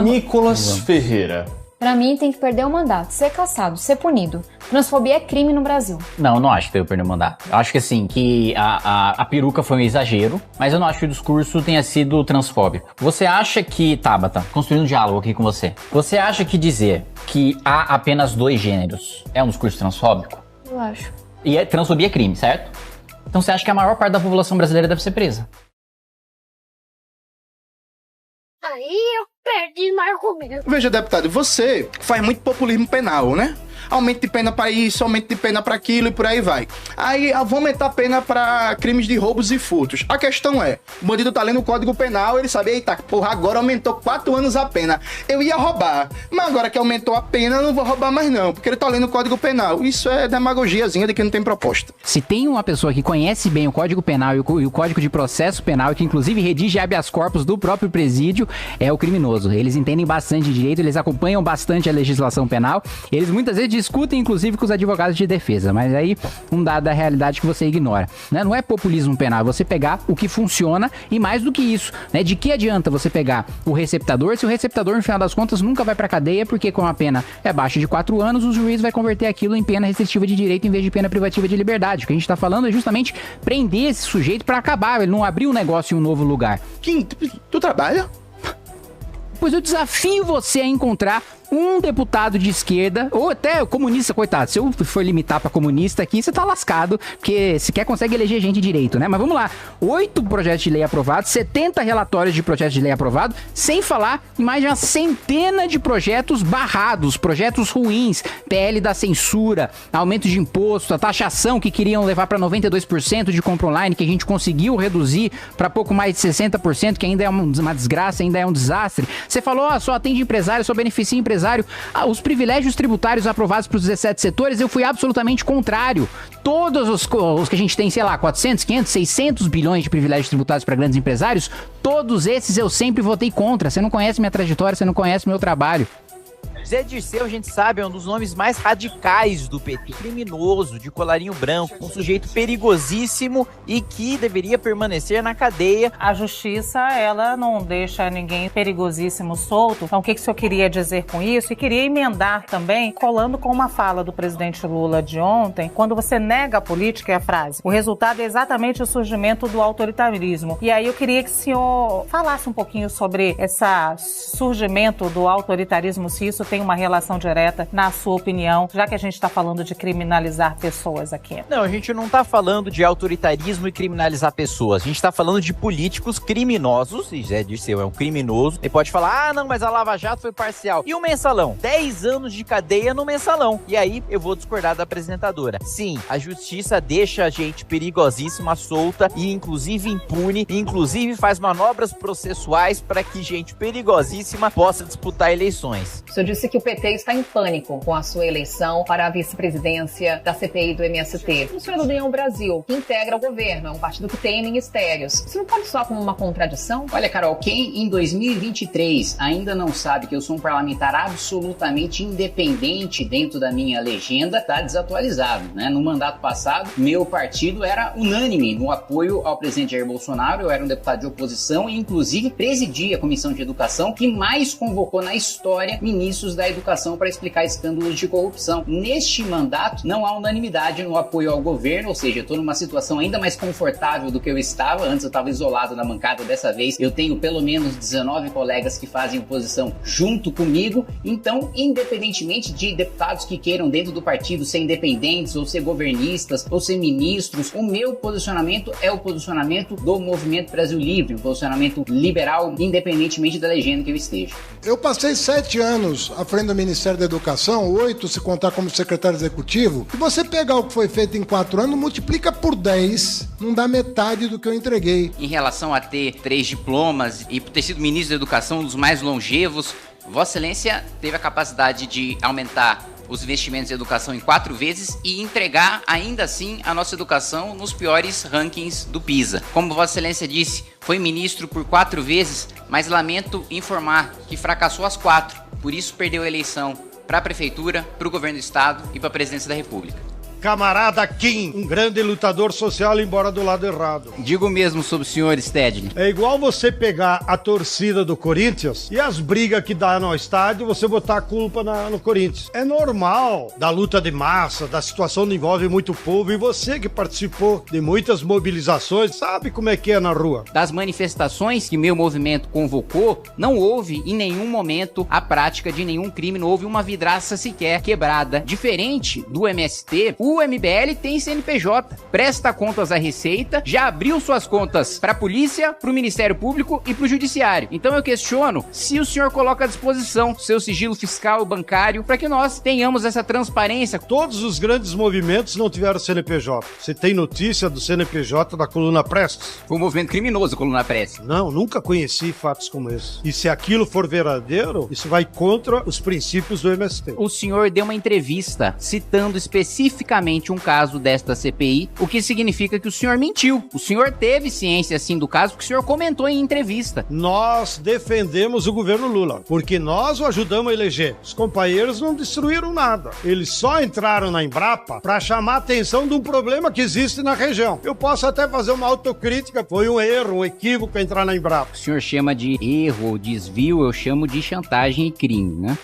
Nicolas Ferreira. Pra mim, tem que perder o mandato, ser cassado, ser punido. Transfobia é crime no Brasil. Não, eu não acho que deve perder o mandato. Eu acho que assim, que a peruca foi um exagero, mas eu não acho que o discurso tenha sido transfóbico. Você acha que, Tabata, construindo um diálogo aqui com você acha que dizer que há apenas 2 gêneros é um discurso transfóbico? Eu acho. E transfobia é crime, certo? Então você acha que a maior parte da população brasileira deve ser presa? Aí eu perdi no argumento. Veja, deputado, você faz muito populismo penal, né? Aumento de pena pra isso, aumento de pena pra aquilo e por aí vai. Aí vão aumentar a pena pra crimes de roubos e furtos. A questão é, o bandido tá lendo o Código Penal, ele sabe, eita, porra, agora aumentou 4 anos a pena. Eu ia roubar, mas agora que aumentou a pena, eu não vou roubar mais não, porque ele tá lendo o Código Penal. Isso é demagogiazinha de que não tem proposta. Se tem uma pessoa que conhece bem o Código Penal e o Código de Processo Penal, que inclusive redige habeas corpus do próprio presídio, é o criminoso. Eles entendem bastante de direito, eles acompanham bastante a legislação penal, eles muitas vezes discutem, inclusive, com os advogados de defesa, mas aí um dado da realidade que você ignora, né? Não é populismo penal, é você pegar o que funciona e mais do que isso, né? De que adianta você pegar o receptador se o receptador, no final das contas, nunca vai pra cadeia, porque com a pena é abaixo de 4 anos, o juiz vai converter aquilo em pena restritiva de direito em vez de pena privativa de liberdade. O que a gente tá falando é justamente prender esse sujeito pra acabar, ele não abrir um negócio em um novo lugar. Kim, tu trabalha? Pois eu desafio você a encontrar um deputado de esquerda, ou até comunista, coitado, se eu for limitar pra comunista aqui, você tá lascado, porque sequer consegue eleger gente direito, né? Mas vamos lá, 8 projetos de lei aprovados, 70 relatórios de projetos de lei aprovados, sem falar em mais de uma centena de projetos barrados, projetos ruins, PL da censura, aumento de imposto, a taxação que queriam levar pra 92% de compra online, que a gente conseguiu reduzir pra pouco mais de 60%, que ainda é uma desgraça, ainda é um desastre. Você falou, só atende empresário, só beneficia empresário. Os privilégios tributários aprovados para os 17 setores, eu fui absolutamente contrário. Todos os que a gente tem, sei lá, 400, 500, 600 bilhões de privilégios tributários para grandes empresários, todos esses eu sempre votei contra. Você não conhece minha trajetória, você não conhece meu trabalho. Zé Dirceu, a gente sabe, é um dos nomes mais radicais do PT. Criminoso, de colarinho branco, um sujeito perigosíssimo e que deveria permanecer na cadeia. A justiça, ela não deixa ninguém perigosíssimo solto. Então, o que o senhor queria dizer com isso? E queria emendar também, colando com uma fala do presidente Lula de ontem, quando você nega a política, é a frase, o resultado é exatamente o surgimento do autoritarismo. E aí eu queria que o senhor falasse um pouquinho sobre esse surgimento do autoritarismo, se isso tem uma relação direta, na sua opinião, já que a gente está falando de criminalizar pessoas aqui. Não, a gente não está falando de autoritarismo e criminalizar pessoas. A gente está falando de políticos criminosos, e Zé Dirceu é um criminoso. Ele pode falar, não, mas a Lava Jato foi parcial. E o mensalão? 10 anos de cadeia no mensalão. E aí, eu vou discordar da apresentadora. Sim, a justiça deixa a gente perigosíssima, solta e inclusive impune, e inclusive faz manobras processuais para que gente perigosíssima possa disputar eleições. O senhor disse que o PT está em pânico com a sua eleição para a vice-presidência da CPI do MST. O senhor é do União Brasil, que integra o governo, é um partido que tem ministérios. Isso não pode soar como uma contradição? Olha, Carol, quem em 2023 ainda não sabe que eu sou um parlamentar absolutamente independente dentro da minha legenda, está desatualizado, né? No mandato passado, meu partido era unânime no apoio ao presidente Jair Bolsonaro, eu era um deputado de oposição e inclusive presidi a Comissão de Educação que mais convocou na história ministros da educação para explicar escândalos de corrupção. Neste mandato, não há unanimidade no apoio ao governo, ou seja, eu estou numa situação ainda mais confortável do que eu estava. Antes eu estava isolado na bancada, dessa vez eu tenho pelo menos 19 colegas que fazem oposição junto comigo. Então, independentemente de deputados que queiram dentro do partido ser independentes, ou ser governistas, ou ser ministros, o meu posicionamento é o posicionamento do Movimento Brasil Livre, um posicionamento liberal, independentemente da legenda que eu esteja. Eu passei 7 anos à frente do Ministério da Educação, 8 se contar como secretário executivo. Se você pegar o que foi feito em 4 anos, multiplica por 10, não dá metade do que eu entreguei. Em relação a ter 3 diplomas e por ter sido ministro da Educação, um dos mais longevos, Vossa Excelência teve a capacidade de aumentar os investimentos em educação em 4 vezes e entregar ainda assim a nossa educação nos piores rankings do PISA. Como Vossa Excelência disse, foi ministro por 4 vezes, mas lamento informar que fracassou as 4, por isso perdeu a eleição para a prefeitura, para o governo do estado e para a presidência da República. camarada Kim, um grande lutador social, embora do lado errado. Digo mesmo sobre o senhor Stedley. É igual você pegar a torcida do Corinthians e as brigas que dá no estádio, você botar a culpa no Corinthians. É normal da luta de massa, da situação que envolve muito povo, e você que participou de muitas mobilizações, sabe como é que é na rua. Das manifestações que meu movimento convocou, não houve em nenhum momento a prática de nenhum crime, não houve uma vidraça sequer quebrada. Diferente do MST, o MBL tem CNPJ, presta contas à Receita, já abriu suas contas para a polícia, para o Ministério Público e para o Judiciário. Então eu questiono se o senhor coloca à disposição seu sigilo fiscal e bancário para que nós tenhamos essa transparência. Todos os grandes movimentos não tiveram CNPJ. Você tem notícia do CNPJ da Coluna Prestes? Foi um movimento criminoso, a Coluna Prestes. Não, nunca conheci fatos como esse. E se aquilo for verdadeiro, isso vai contra os princípios do MST. O senhor deu uma entrevista citando especificamente um caso desta CPI, o que significa que o senhor mentiu. O senhor teve ciência, sim, do caso, porque o senhor comentou em entrevista. Nós defendemos o governo Lula, porque nós o ajudamos a eleger. Os companheiros não destruíram nada. Eles só entraram na Embrapa para chamar a atenção de um problema que existe na região. Eu posso até fazer uma autocrítica. Foi um erro, um equívoco entrar na Embrapa. O senhor chama de erro ou desvio, eu chamo de chantagem e crime, né?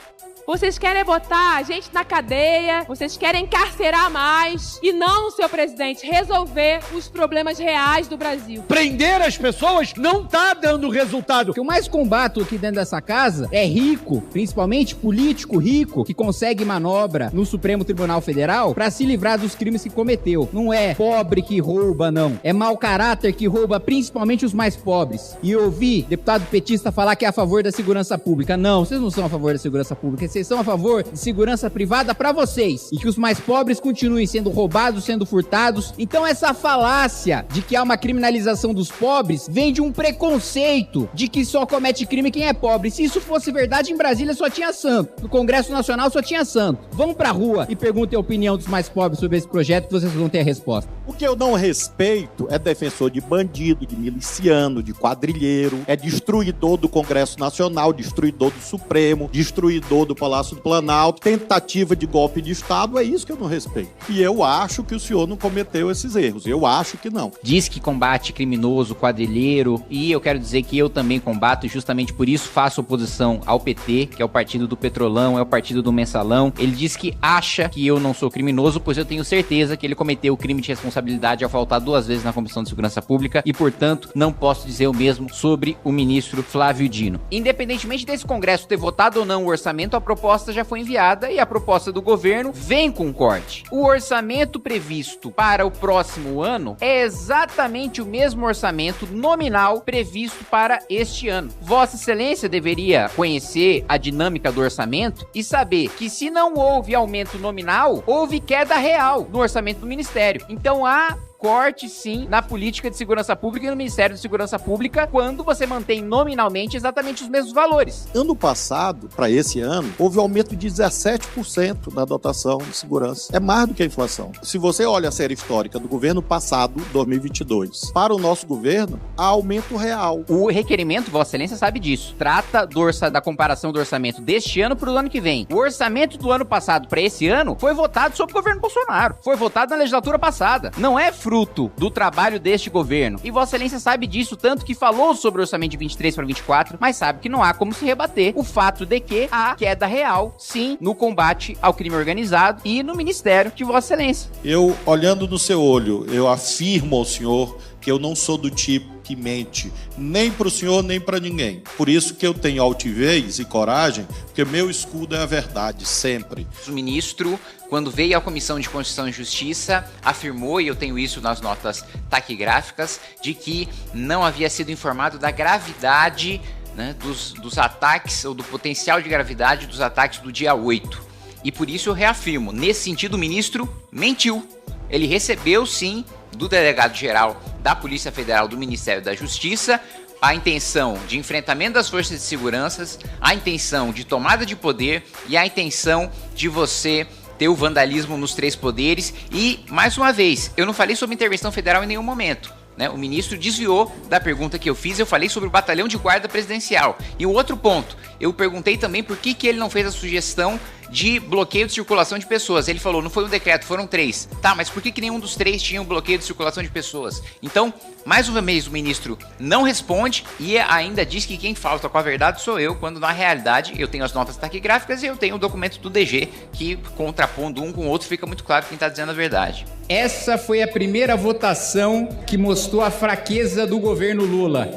Vocês querem botar a gente na cadeia, vocês querem encarcerar mais e não, senhor presidente, resolver os problemas reais do Brasil. Prender as pessoas não tá dando resultado. O que eu mais combato aqui dentro dessa casa é rico, principalmente político rico, que consegue manobra no Supremo Tribunal Federal pra se livrar dos crimes que cometeu. Não é pobre que rouba, não. É mau caráter que rouba principalmente os mais pobres. E eu ouvi deputado petista falar que é a favor da segurança pública. Não, vocês não são a favor da segurança pública. Vocês são a favor de segurança privada pra vocês e que os mais pobres continuem sendo roubados, sendo furtados. Então essa falácia de que há uma criminalização dos pobres vem de um preconceito de que só comete crime quem é pobre. Se isso fosse verdade, em Brasília só tinha santo. No Congresso Nacional só tinha santo. Vão pra rua e perguntem a opinião dos mais pobres sobre esse projeto que vocês vão ter a resposta. O que eu não respeito é defensor de bandido, de miliciano, de quadrilheiro, é destruidor do Congresso Nacional, destruidor do Supremo, destruidor do Palácio do Planalto, tentativa de golpe de Estado, é isso que eu não respeito. E eu acho que o senhor não cometeu esses erros, eu acho que não. Diz que combate criminoso, quadrilheiro, e eu quero dizer que eu também combato, e justamente por isso faço oposição ao PT, que é o partido do Petrolão, é o partido do Mensalão. Ele diz que acha que eu não sou criminoso, pois eu tenho certeza que ele cometeu o crime de responsabilidade ao faltar 2 vezes na Comissão de Segurança Pública, e portanto não posso dizer o mesmo sobre o ministro Flávio Dino. Independentemente desse Congresso ter votado ou não o orçamento, a proposta já foi enviada e a proposta do governo vem com corte. O orçamento previsto para o próximo ano é exatamente o mesmo orçamento nominal previsto para este ano. Vossa Excelência deveria conhecer a dinâmica do orçamento e saber que se não houve aumento nominal, houve queda real no orçamento do Ministério. Então há corte, sim, na política de segurança pública e no Ministério de Segurança Pública quando você mantém nominalmente exatamente os mesmos valores. Ano passado, para esse ano, houve um aumento de 17% na dotação de segurança. É mais do que a inflação. Se você olha a série histórica do governo passado, 2022, para o nosso governo, há aumento real. O requerimento, Vossa Excelência sabe disso, trata da comparação do orçamento deste ano para o ano que vem. O orçamento do ano passado para esse ano foi votado sob o governo Bolsonaro. Foi votado na legislatura passada. Não é fruto do trabalho deste governo. E Vossa Excelência sabe disso, tanto que falou sobre o orçamento de 23 para 24, mas sabe que não há como se rebater o fato de que há queda real, sim, no combate ao crime organizado e no Ministério de Vossa Excelência. Eu, olhando no seu olho, eu afirmo ao senhor que eu não sou do tipo que mente, nem para o senhor, nem para ninguém. Por isso que eu tenho altivez e coragem, porque meu escudo é a verdade, sempre. O ministro, quando veio à Comissão de Constituição e Justiça, afirmou, e eu tenho isso nas notas taquigráficas, de que não havia sido informado da gravidade, né, dos ataques, ou do potencial de gravidade dos ataques do dia 8. E por isso eu reafirmo, nesse sentido o ministro mentiu. Ele recebeu, sim, do delegado-geral da Polícia Federal do Ministério da Justiça a intenção de enfrentamento das forças de segurança, a intenção de tomada de poder e a intenção de você ter o vandalismo nos 3 poderes. E, mais uma vez, eu não falei sobre intervenção federal em nenhum momento. né? O ministro desviou da pergunta que eu fiz, eu falei sobre o batalhão de guarda presidencial. E o outro ponto, eu perguntei também por que ele não fez a sugestão de bloqueio de circulação de pessoas. Ele falou, não foi um decreto, foram 3. Tá, mas por que nenhum dos 3 tinha um bloqueio de circulação de pessoas? Então, mais uma vez, o ministro não responde e ainda diz que quem falta com a verdade sou eu, quando na realidade eu tenho as notas taquigráficas e eu tenho o documento do DG, que contrapondo um com o outro fica muito claro quem está dizendo a verdade. Essa foi a primeira votação que mostrou a fraqueza do governo Lula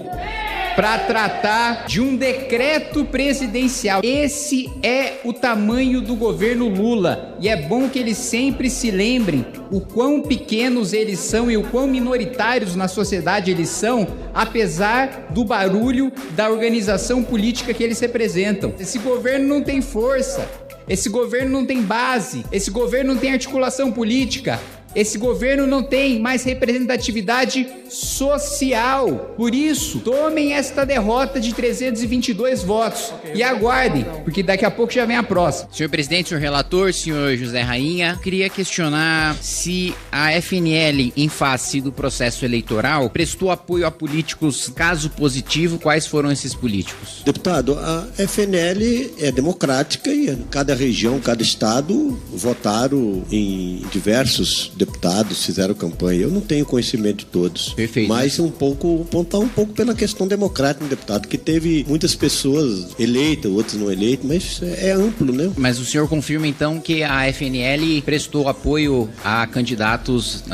para tratar de um decreto presidencial. Esse é o tamanho do governo Lula. E é bom que eles sempre se lembrem o quão pequenos eles são e o quão minoritários na sociedade eles são, apesar do barulho da organização política que eles representam. Esse governo não tem força, esse governo não tem base, esse governo não tem articulação política. Esse governo não tem mais representatividade social. Por isso, tomem esta derrota de 322 votos e aguardem, porque daqui a pouco já vem a próxima. Senhor presidente, senhor relator, senhor José Rainha, queria questionar se a FNL, em face do processo eleitoral, prestou apoio a políticos, caso positivo, quais foram esses políticos? Deputado, a FNL é democrática e cada região, cada estado votaram em diversos deputados, fizeram campanha. Eu não tenho conhecimento de todos. Perfeito. Mas apontar um pouco pela questão democrática, deputado, que teve muitas pessoas eleitas, outras não eleitas, mas é amplo, né? Mas o senhor confirma então que a FNL prestou apoio a candidatos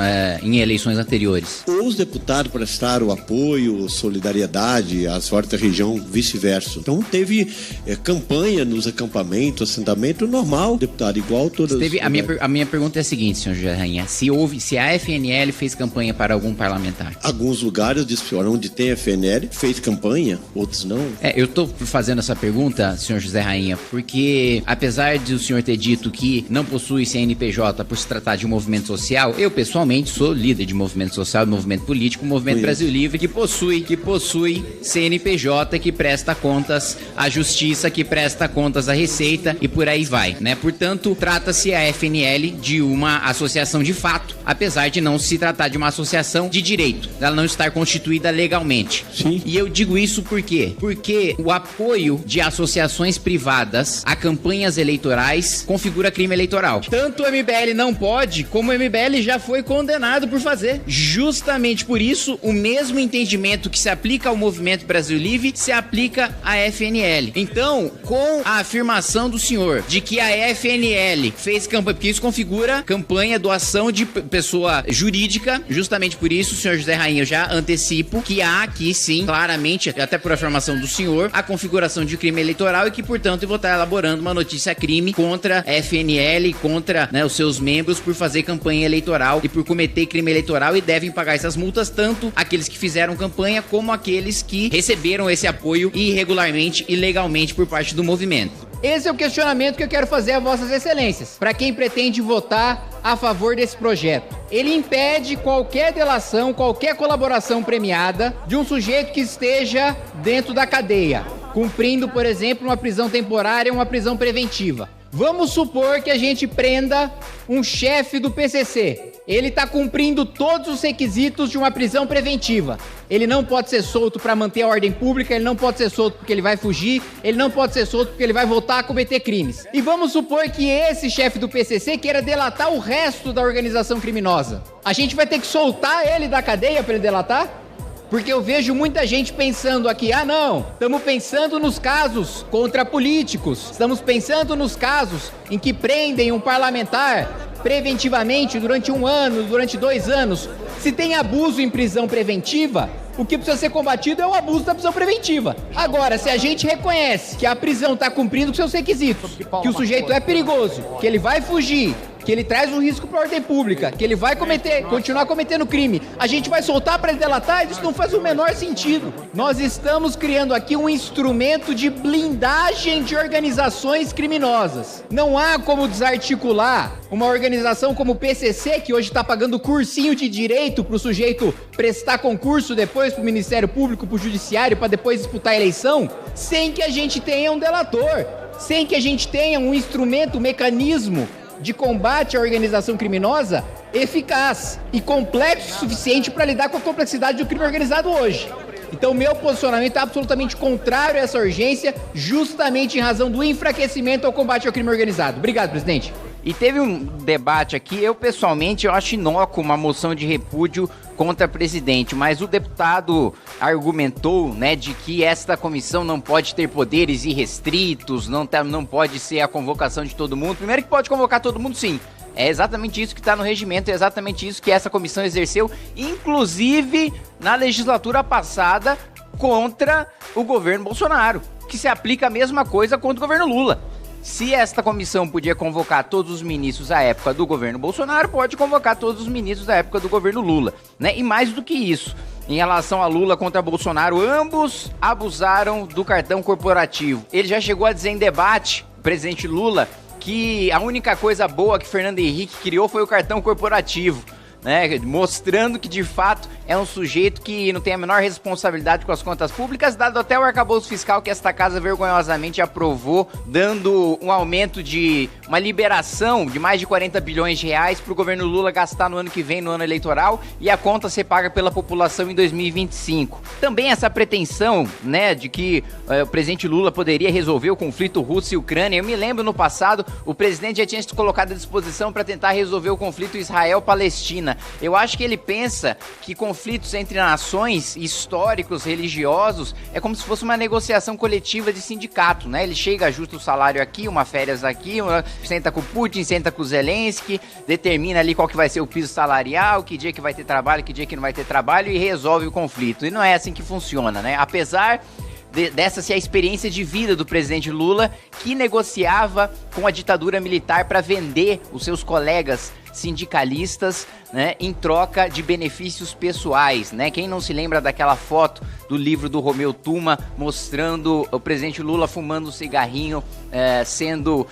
em eleições anteriores? Os deputados prestaram apoio, solidariedade às fortes da região, vice-versa. Então teve campanha nos acampamentos, assentamento normal, deputado, igual todas. A minha pergunta é a seguinte, senhor José Rainha. Se a FNL fez campanha para algum parlamentar? Alguns lugares onde tem FNL fez campanha, outros não. Eu tô fazendo essa pergunta, senhor José Rainha, porque apesar de o senhor ter dito que não possui CNPJ por se tratar de um movimento social, eu pessoalmente sou líder de movimento social, de movimento político, movimento Brasil Livre, que possui CNPJ, que presta contas à justiça, que presta contas à Receita e por aí vai, né? Portanto, trata-se a FNL de uma associação de fato, apesar de não se tratar de uma associação de direito, ela não estar constituída legalmente. Sim. E eu digo isso por quê? Porque o apoio de associações privadas a campanhas eleitorais configura crime eleitoral. Tanto o MBL não pode, como o MBL já foi condenado por fazer. Justamente por isso, o mesmo entendimento que se aplica ao Movimento Brasil Livre se aplica à FNL. Então, com a afirmação do senhor de que a FNL fez campanha, porque isso configura campanha, doação de pessoa jurídica, justamente por isso, senhor José Rainha, eu já antecipo que há aqui sim, claramente, até por afirmação do senhor, a configuração de crime eleitoral e que, portanto, eu vou estar elaborando uma notícia-crime contra a FNL, contra, né, os seus membros por fazer campanha eleitoral e por cometer crime eleitoral, e devem pagar essas multas tanto aqueles que fizeram campanha como aqueles que receberam esse apoio irregularmente e ilegalmente por parte do movimento. Esse é o questionamento que eu quero fazer a vossas excelências, para quem pretende votar a favor desse projeto. Ele impede qualquer delação, qualquer colaboração premiada de um sujeito que esteja dentro da cadeia, cumprindo, por exemplo, uma prisão temporária ou uma prisão preventiva. Vamos supor que a gente prenda um chefe do PCC. Ele está cumprindo todos os requisitos de uma prisão preventiva. Ele não pode ser solto para manter a ordem pública, ele não pode ser solto porque ele vai fugir, ele não pode ser solto porque ele vai voltar a cometer crimes. E vamos supor que esse chefe do PCC queira delatar o resto da organização criminosa. A gente vai ter que soltar ele da cadeia para ele delatar? Porque eu vejo muita gente pensando aqui, estamos pensando nos casos contra políticos, estamos pensando nos casos em que prendem um parlamentar preventivamente durante 1 ano, durante 2 anos. Se tem abuso em prisão preventiva, o que precisa ser combatido é o abuso da prisão preventiva. Agora, se a gente reconhece que a prisão está cumprindo com seus requisitos, que o sujeito é perigoso, que ele vai fugir, que ele traz um risco para a ordem pública, que ele vai continuar cometendo crime, a gente vai soltar para ele delatar? Isso não faz o menor sentido. Nós estamos criando aqui um instrumento de blindagem de organizações criminosas. Não há como desarticular uma organização como o PCC, que hoje está pagando cursinho de direito para o sujeito prestar concurso depois para o Ministério Público, para o Judiciário, para depois disputar a eleição, sem que a gente tenha um delator, sem que a gente tenha um instrumento, um mecanismo de combate à organização criminosa eficaz e complexo o suficiente para lidar com a complexidade do crime organizado hoje. Então, meu posicionamento é absolutamente contrário a essa urgência, justamente em razão do enfraquecimento ao combate ao crime organizado. Obrigado, presidente. E teve um debate aqui, eu acho inócuo uma moção de repúdio contra o presidente, mas o deputado argumentou, né, de que esta comissão não pode ter poderes irrestritos, não pode ser a convocação de todo mundo. Primeiro que pode convocar todo mundo, sim. É exatamente isso que está no regimento, é exatamente isso que essa comissão exerceu, inclusive na legislatura passada contra o governo Bolsonaro, que se aplica a mesma coisa contra o governo Lula. Se esta comissão podia convocar todos os ministros da época do governo Bolsonaro, pode convocar todos os ministros da época do governo Lula, né? E mais do que isso, em relação a Lula contra Bolsonaro, ambos abusaram do cartão corporativo. Ele já chegou a dizer em debate, o presidente Lula, que a única coisa boa que Fernando Henrique criou foi o cartão corporativo, né? Mostrando que de fato é um sujeito que não tem a menor responsabilidade com as contas públicas, dado até o arcabouço fiscal que esta casa vergonhosamente aprovou, dando um aumento de uma liberação de mais de 40 bilhões de reais para o governo Lula gastar no ano que vem, no ano eleitoral, e a conta ser paga pela população em 2025. Também essa pretensão, né, de que o presidente Lula poderia resolver o conflito Rússia e Ucrânia. Eu me lembro no passado, o presidente já tinha se colocado à disposição para tentar resolver o conflito Israel-Palestina. Eu acho que ele pensa que conflitos entre nações, históricos, religiosos, é como se fosse uma negociação coletiva de sindicato, né? Ele chega, ajusta o salário aqui, uma férias aqui, senta com o Putin, senta com o Zelensky, determina ali qual que vai ser o piso salarial, que dia que vai ter trabalho, que dia que não vai ter trabalho, e resolve o conflito. E não é assim que funciona, né? Apesar dessa ser a experiência de vida do presidente Lula, que negociava com a ditadura militar para vender os seus colegas sindicalistas, né, em troca de benefícios pessoais, né? Quem não se lembra daquela foto do livro do Romeu Tuma mostrando o presidente Lula fumando um cigarrinho, sendo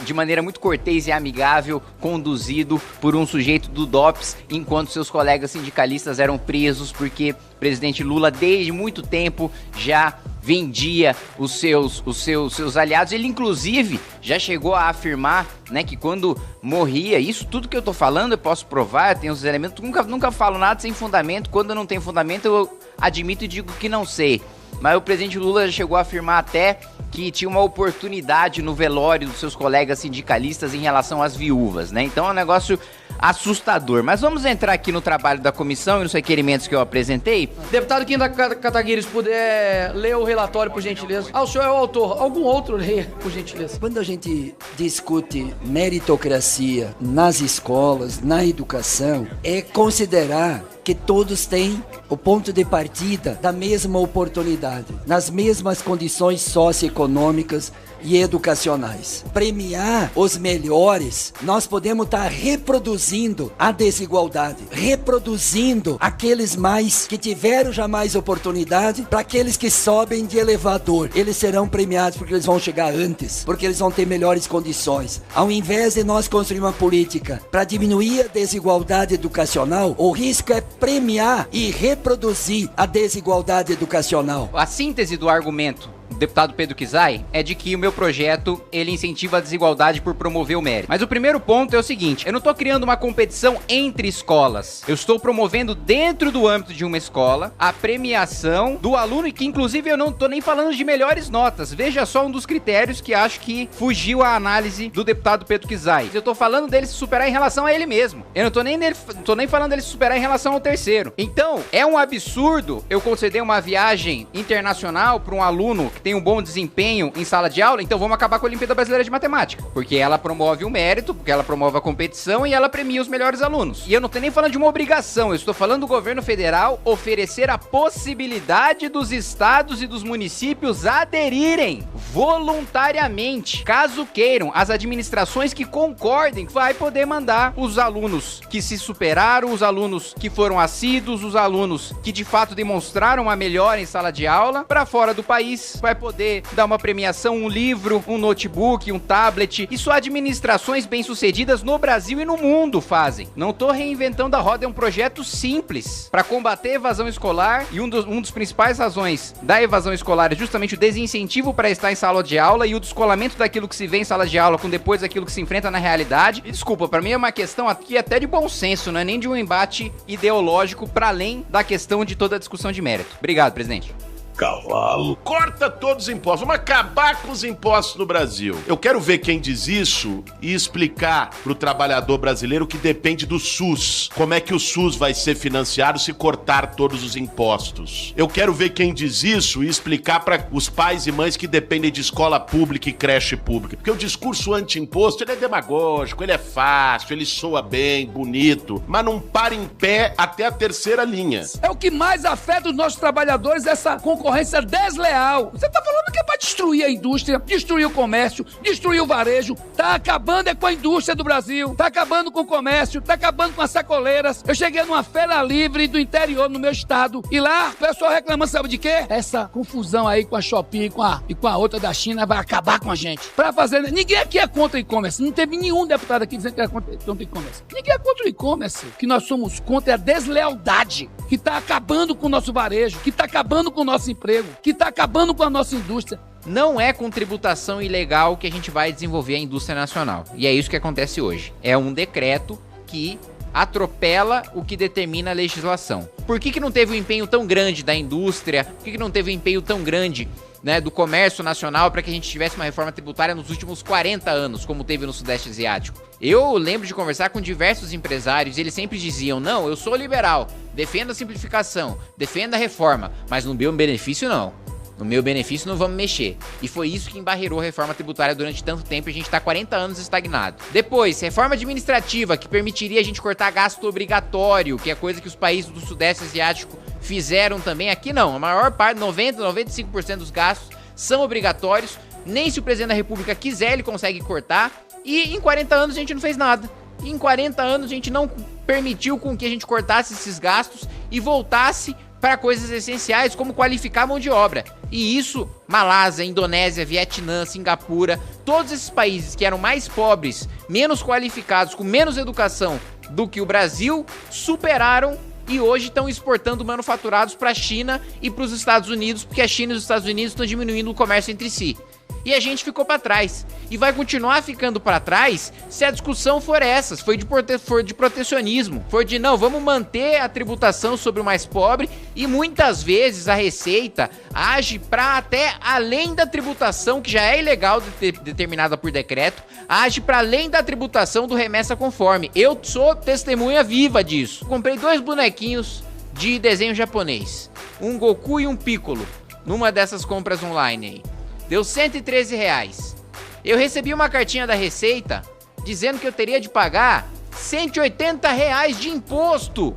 de maneira muito cortês e amigável conduzido por um sujeito do DOPS, enquanto seus colegas sindicalistas eram presos, porque o presidente Lula desde muito tempo já vendia os seus aliados. Ele inclusive já chegou a afirmar, né, que quando morria, isso tudo que eu tô falando eu posso provar, eu tenho os elementos, nunca falo nada sem fundamento. Quando eu não tenho fundamento eu admito e digo que não sei. Mas o presidente Lula já chegou a afirmar até que tinha uma oportunidade no velório dos seus colegas sindicalistas em relação às viúvas, né? Então é um negócio assustador. Mas vamos entrar aqui no trabalho da comissão e nos requerimentos que eu apresentei. Deputado Kim Kataguiri, se puder ler o relatório, por gentileza. O senhor é o autor. Algum outro leia, por gentileza. Quando a gente discute meritocracia nas escolas, na educação, é considerar que todos têm o ponto de partida da mesma oportunidade, nas mesmas condições socioeconômicas e educacionais. Premiar os melhores, nós podemos estar reproduzindo a desigualdade, reproduzindo aqueles mais que tiveram já mais oportunidade, para aqueles que sobem de elevador. Eles serão premiados porque eles vão chegar antes, porque eles vão ter melhores condições. Ao invés de nós construir uma política para diminuir a desigualdade educacional, o risco é premiar e reproduzir a desigualdade educacional. A síntese do argumento do deputado Pedro Kizai é de que o meu projeto, ele incentiva a desigualdade por promover o mérito. Mas o primeiro ponto é o seguinte: eu não estou criando uma competição entre escolas. Eu estou promovendo dentro do âmbito de uma escola a premiação do aluno, e que inclusive eu não estou nem falando de melhores notas. Veja só um dos critérios que acho que fugiu à análise do deputado Pedro Kizai. Eu estou falando dele se superar em relação a ele mesmo. Eu não estou nem falando dele se superar em relação ao terceiro. Então, é um absurdo eu conceder uma viagem internacional para um aluno que tem um bom desempenho em sala de aula. Então vamos acabar com a Olimpíada Brasileira de Matemática, porque ela promove o mérito, porque ela promove a competição e ela premia os melhores alunos. E eu não estou nem falando de uma obrigação, eu estou falando do governo federal oferecer a possibilidade dos estados e dos municípios aderirem voluntariamente, caso queiram. As administrações que concordem vai poder mandar os alunos que se superaram, os alunos que foram assíduos, os alunos que de fato demonstraram a melhora em sala de aula para fora do país, vai poder dar uma premiação, um livro, um notebook, um tablet. Isso administrações bem-sucedidas no Brasil e no mundo fazem. Não tô reinventando a roda, é um projeto simples para combater a evasão escolar, e um dos principais razões da evasão escolar é justamente o desincentivo para estar em sala de aula e o descolamento daquilo que se vê em sala de aula com depois daquilo que se enfrenta na realidade. E desculpa, para mim é uma questão aqui até de bom senso, não é nem de um embate ideológico para além da questão de toda a discussão de mérito. Obrigado, presidente. Cavalo. Corta todos os impostos. Vamos acabar com os impostos no Brasil. Eu quero ver quem diz isso e explicar pro trabalhador brasileiro que depende do SUS. Como é que o SUS vai ser financiado se cortar todos os impostos? Eu quero ver quem diz isso e explicar para os pais e mães que dependem de escola pública e creche pública. Porque o discurso anti-imposto, ele é demagógico, ele é fácil, ele soa bem, bonito, mas não para em pé até a terceira linha. É o que mais afeta os nossos trabalhadores, essa concorrência desleal. Você tá falando que é pra destruir a indústria, destruir o comércio, destruir o varejo. Tá acabando com a indústria do Brasil, tá acabando com o comércio, tá acabando com as sacoleiras. Eu cheguei numa feira livre do interior, no meu estado, e lá o pessoal reclamando, sabe de quê? Essa confusão aí com a Shopee e com a outra da China vai acabar com a gente. Pra fazer... Ninguém aqui é contra o e-commerce. Não teve nenhum deputado aqui dizendo que é contra o e-commerce. Ninguém é contra o e-commerce. O que nós somos contra é a deslealdade que tá acabando com o nosso varejo, que tá acabando com o nosso emprego, que tá acabando com a nossa indústria. Não é com tributação ilegal que a gente vai desenvolver a indústria nacional. E é isso que acontece hoje. É um decreto que atropela o que determina a legislação. Por que não teve um empenho tão grande da indústria? Por que não teve um empenho tão grande, né, do comércio nacional para que a gente tivesse uma reforma tributária nos últimos 40 anos, como teve no Sudeste Asiático? Eu lembro de conversar com diversos empresários e eles sempre diziam: não, eu sou liberal, defendo a simplificação, defendo a reforma, mas no meu benefício não. No meu benefício não vamos mexer. E foi isso que embarreirou a reforma tributária durante tanto tempo e a gente tá 40 anos estagnado. Depois, reforma administrativa, que permitiria a gente cortar gasto obrigatório, que é coisa que os países do Sudeste Asiático fizeram também. Aqui não, a maior parte, 95% dos gastos são obrigatórios. Nem se o presidente da República quiser, ele consegue cortar. E em 40 anos a gente não fez nada. E em 40 anos a gente não permitiu com que a gente cortasse esses gastos e voltasse para coisas essenciais, como qualificar a mão de obra. E isso, Malásia, Indonésia, Vietnã, Singapura, todos esses países que eram mais pobres, menos qualificados, com menos educação do que o Brasil, superaram e hoje estão exportando manufaturados para a China e para os Estados Unidos, porque a China e os Estados Unidos estão diminuindo o comércio entre si. E a gente ficou para trás. E vai continuar ficando para trás se a discussão for essa, for de protecionismo, for de não, vamos manter a tributação sobre o mais pobre, e muitas vezes a Receita age para até além da tributação, que já é ilegal determinada por decreto, age para além da tributação do remessa conforme. Eu sou testemunha viva disso. Comprei 2 bonequinhos de desenho japonês, um Goku e um Piccolo, numa dessas compras online aí. Deu R$113. Eu recebi uma cartinha da Receita dizendo que eu teria de pagar R$180 de imposto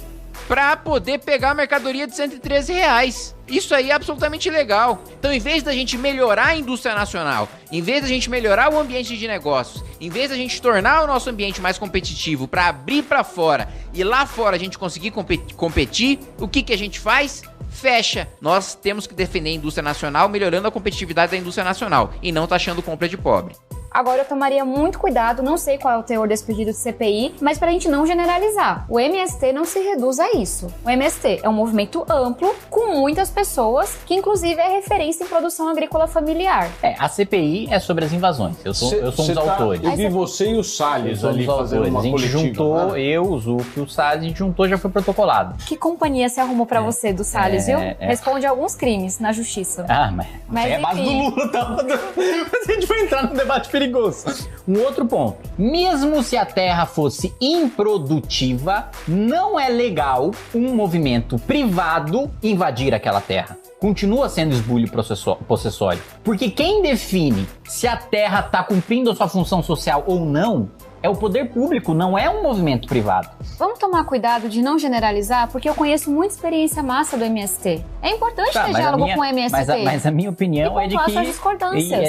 para poder pegar a mercadoria de R$113. Isso aí é absolutamente ilegal. Então, em vez da gente melhorar a indústria nacional, em vez da gente melhorar o ambiente de negócios, em vez da gente tornar o nosso ambiente mais competitivo para abrir para fora e lá fora a gente conseguir competir, o que a gente faz? Fecha. Nós temos que defender a indústria nacional, melhorando a competitividade da indústria nacional e não taxando compra de pobre. Agora eu tomaria muito cuidado, não sei qual é o teor desse pedido de CPI, mas pra gente não generalizar. O MST não se reduz a isso. O MST é um movimento amplo, com muitas pessoas, que inclusive é referência em produção agrícola familiar. A CPI é sobre as invasões. Eu sou um dos autores. Eu vi você e o Salles ali fazendo uma coletiva. A gente juntou, né? Eu, o Zuc e o Salles, a gente juntou, já foi protocolado. Que companhia se arrumou pra você do Salles, viu? Responde alguns crimes na justiça. Mas é a base do Lula, tá? A gente vai entrar num debate perigoso. Um outro ponto. Mesmo se a terra fosse improdutiva, não é legal um movimento privado invadir aquela terra. Continua sendo esbulho possessório. Porque quem define se a terra está cumprindo a sua função social ou não é o poder público, não é um movimento privado. Vamos tomar cuidado de não generalizar, porque eu conheço muita experiência massa do MST. É importante ter diálogo com o MST. Mas a minha opinião é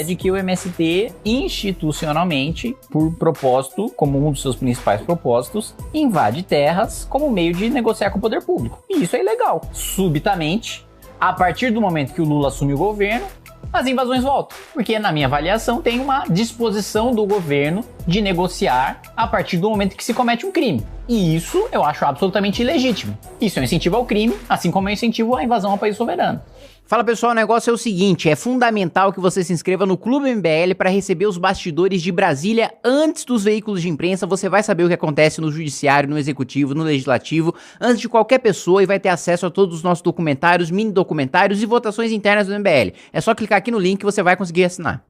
de que o MST, institucionalmente, por propósito, como um dos seus principais propósitos, invade terras como meio de negociar com o poder público. E isso é ilegal. Subitamente, a partir do momento que o Lula assume o governo, as invasões voltam. Porque, na minha avaliação, tem uma disposição do governo de negociar a partir do momento que se comete um crime. E isso eu acho absolutamente ilegítimo. Isso é um incentivo ao crime, assim como é um incentivo à invasão ao país soberano. Fala pessoal, o negócio é o seguinte, é fundamental que você se inscreva no Clube MBL para receber os bastidores de Brasília antes dos veículos de imprensa. Você vai saber o que acontece no judiciário, no executivo, no legislativo, antes de qualquer pessoa, e vai ter acesso a todos os nossos documentários, mini documentários e votações internas do MBL. É só clicar aqui no link que você vai conseguir assinar.